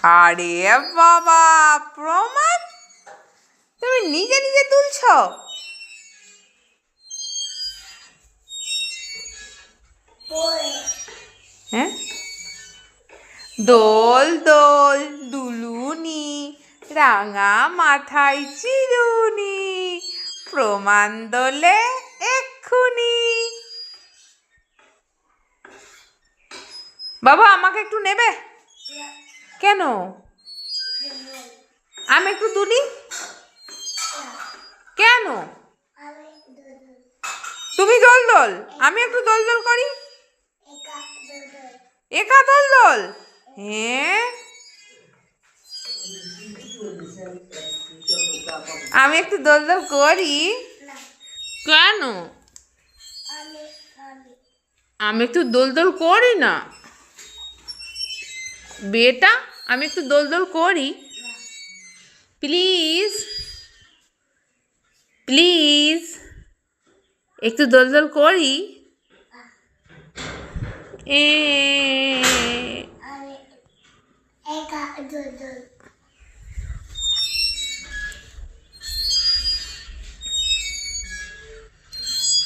আরে বাবা, প্রমাণ তুমি নিজে নিজে তুলছ? হ্যাঁ, দোল দোল দুলুনি, রাঙা মাথায় চিরুনি, প্রমাণ দোলে এক্ষুনি। বাবা, আমাকে একটু নেবে? কেন? আমি একটু দুলি। কেন? তুমি দোল দোল, আমি একটু দোল দোল করি। একা দোল দোল? হ্যাঁ, আমি একটু দোল দোল করি। কেন? আমি একটু দোল দোল করি না বেটা, আমি একটু দোল দোল করি। প্লিজ প্লিজ, একটু দোল দোল করি। এ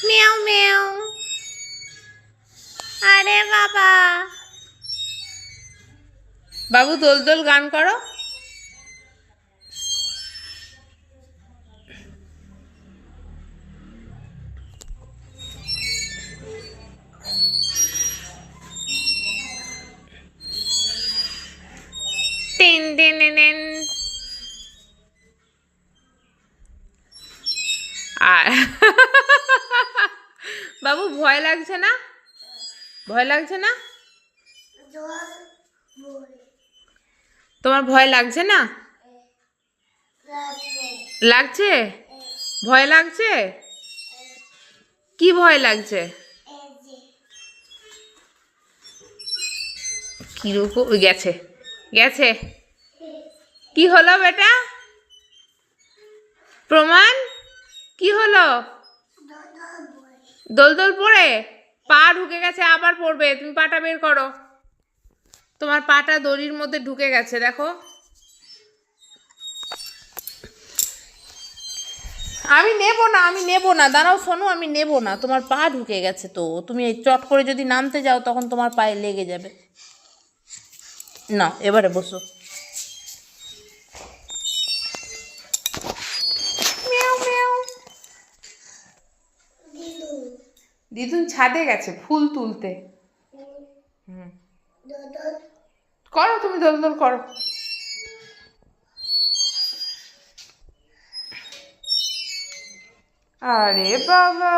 মেও মেও। আরে বাবা, বাবু দোল দোল গান করো। Tin tin tin. আর বাবু, ভয় লাগছে না? ভয় লাগছে না? তোমার ভয় লাগছে না? লাগছে? ভয় লাগছে? কি ভয় লাগছে? কিরকম গেছে গেছে? কি হলো বেটা? প্রমাণ, কি হলো? দোল দোল পড়ে পা ঢুকে গেছে, আবার পড়বে। তুমি পাটা বের করো। তোমার পাটা দড়ির মধ্যে ঢুকে গেছে, দেখো। আমি নেব না, আমি নেব না, দাঁড়াও, শোনো, আমি নেব না। তোমার পা ঢুকে গেছে তো, তুমি এই চট করে যদি নামতে যাও তখন তোমার পায়ে লেগে যাবে। না, এবারে বসো। দিদুন ছাদে গেছে ফুল তুলতে। করো, তুমি দোল দোল করো। আরে বাবা,